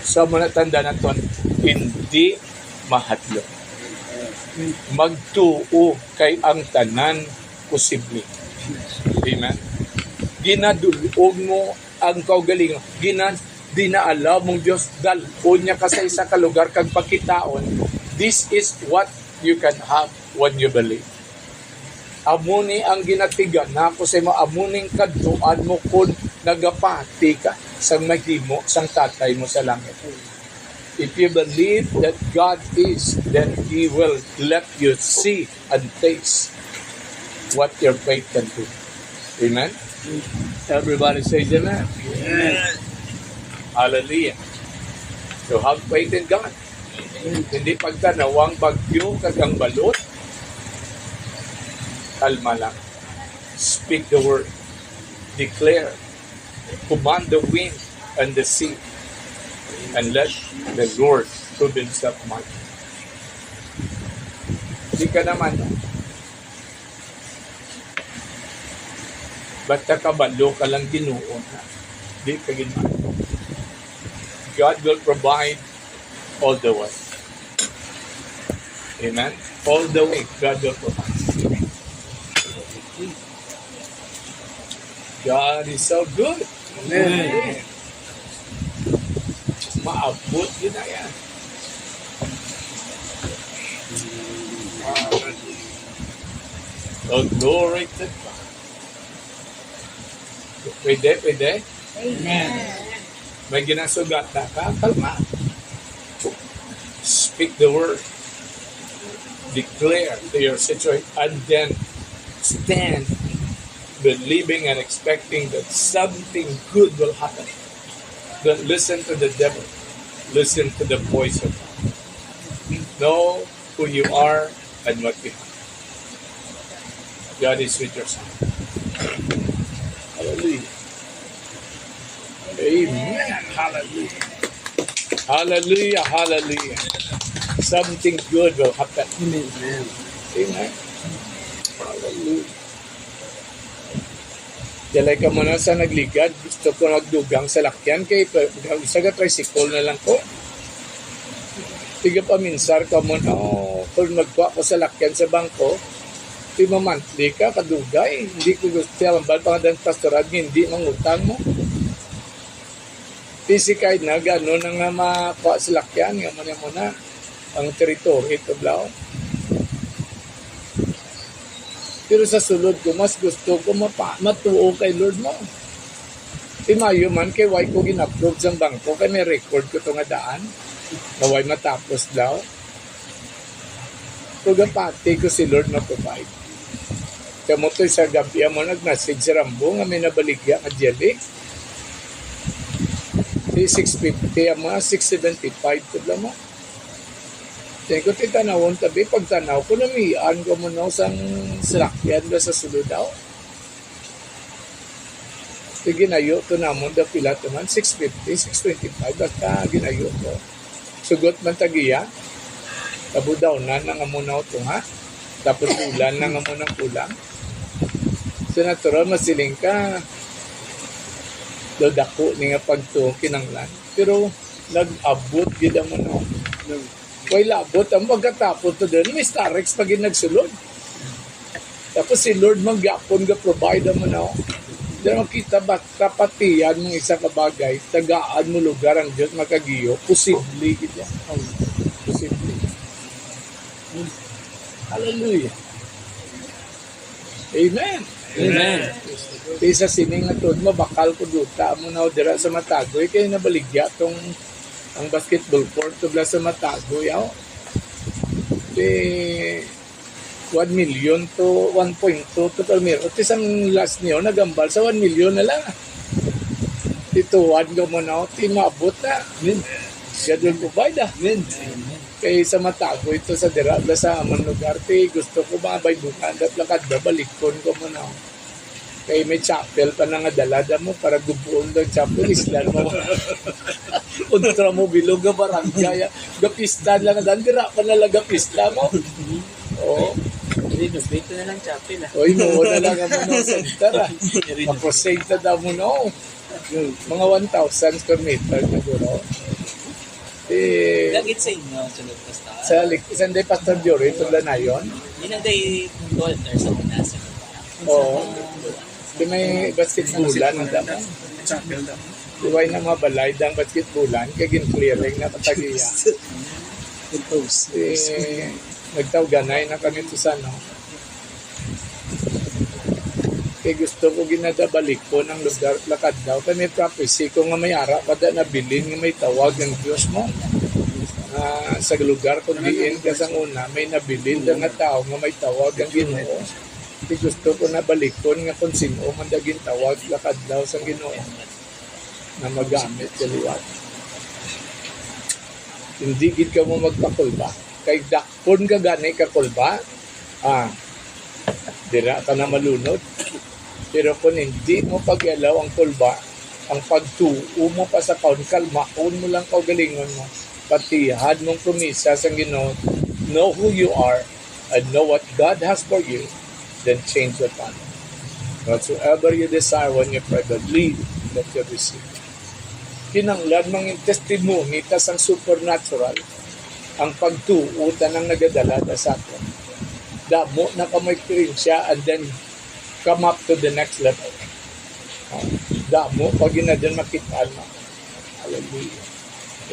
So manatanda na ito, hindi mahadlo. Magtuo kay ang tanan posible. Amen? Ginadulog mo ang kaugalingon. Dinaalaw mong Diyos, dalon niya ka sa isa ka lugar kag pakitaon. This is what you can have when you believe. Amuni ang ginatigan na ako sa mo, amuning kaduan mo kung nagapati ka sang mahimo sang tatay mo sa langit. If you believe that God is, then He will let you see and taste what your faith can do. Amen? Everybody says amen. Amen. Hallelujah. So have faith in God. Hindi pagtanawang bagyo kagang balot. Kalma lang. Speak the word. Declare. Command the wind and the sea. And let the Lord prove Himself mighty. Hindi ka naman. Basta kabalo ka lang Ginoo na. Hindi ka ginman. God will provide all the way. Amen? All the way, God will provide. God is so good. Amen. Maabot yun na yan. So glory to God. Pwede? Amen. May ginasugat na ka, kalma. Speak the word. Declare to your situation and then stand believing and expecting that something good will happen. Don't listen to the devil. Listen to the voice of God. Know who you are and what you have. God is with your son. Hallelujah. Amen. Hallelujah. Hallelujah. Hallelujah. Something good will happen. Amen. Amen. Hallelujah. Jalay ka muna sa nagligad. Gusto ko nagdugang sa lakyan. Kaya isa ka tricycle na lang ko. Tiga paminsar ka muna. Kung magkuha ko sa lakyan sa bangko, di mamantli ka, kadugay. Hindi ko gusto. Mambal pa nga pastorad, hindi mangutang mo. Pisikay na, gano'n na nga makuha sa lakyan. Nga muna ang teritoryo ito, blau. Pero sa sulod ko, mas gusto ko matuo kay Lord mo. Timayo man kay why ko gin-approve sa bangko, kay may record ko ito nga daan. Naway matapos daw. Pagapati ko si Lord na provide. Kaya mo ito sa gabi mo nag-message sa Rambo nga may nabaligya nga jelly. 650 ang mga 675 ko lang mo. Kaya ko titanawon tabi, pagtanaw ko namiaan ko mo sa salakyan na sa sulod daw. Kaya ginayo ito namon da pila ito man, 650, 625, basta ginayo ko. Sugot man tagiya, tabo daw na nangamunaw ito nga, tapos ulan nangamunang kulang. So natural, masiling ka, dodako ni nga pagto kinanglan. Pero nag-abot gida mo no. Way labot ang pagkatapos to din, may Starex pag nagsulod. Tapos si Lord manggapon ga provide mo na. Diyan makita ba kapatian ng isa ka bagay, tagaan mo lugar ang Diyos makagiyo, posible kita. Posible. Hallelujah. Amen. Amen. Isa sining na to, mabakal ko duta mo na dira sa Matagoy, kaya nabaligya tong ang basketball court to sa Matagoy. De 1 million to 1.2 to permiro. Tis ang last niyo, nagambal sa 1 million na lang. Tituwan ko mo na, timabot na. Schedule ko ba da? Kaya sa Matagoy ito sa dira, sa amang lugar, gusto ko mabay bukan, at lakad ba, balikon ko mo na. Kaya may chapel pa na nga dalada mo para gubuon ng chapel, islan mo. Untra mo, bilog nga barangay. Gapista lang nga, dira pa nalaga pista mo. Oo. Renovate na lang chapel. Oy, mo na lang ang mga center. Maprosade na daw mo no. Mga 1,000 square meter na guro. Lagit sa inyo, sulod basta. Sa day Pastor Jory, ito na yun. Yun ang day altar sa una sa Oo. Di may basketballan ang dama. chapel daw. Diway na mga balay dang basketballan, kaya gin-clearing na patagiya. Nagtawganay na kami ito sa no. Kaya gusto ko ginadabalik ko ng lugar lakad daw. Kaya may prophecy ko nga may ara kada nabilin nga may tawag ng Diyos mo. Sa lugar kung diin ka sa una, may nabilin nga tao nga may tawag ang Ginoo. Kaya gusto ko na balikon nga kung sino man daging tawag lakad daw sa Ginoo na magamit sa liwat. Hindi gid ka mo magpakulba. Kay dakpon ka ganay ka kulba, dira ka na malunod. Pero kung hindi mo pag-alaw ang kulba, ang pagtuo mo pa sa kaon, kalmaon mo lang kaugalingon mo, patihad mong promisa sa Ginoo, know who you are, and know what God has for you, then change your path. Whatsoever you desire when you pray, believe that you receive. Kinanglan mga testimony, tas ang supernatural, ang pagtuutan ng nagadala sa atin. Damo na ka may experience and then come up to the next level. Damo, pag ginadyan makitaan mo. Hallelujah.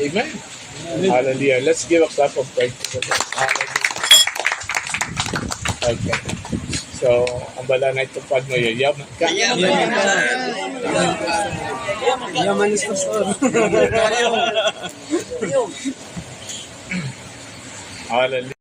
Amen. Amen. Hallelujah. Let's give a clap of praise to the Lord. Hallelujah. Okay. So, ang bala na itupad mo, yayaman ka. Yaman is pastor. Hallelujah.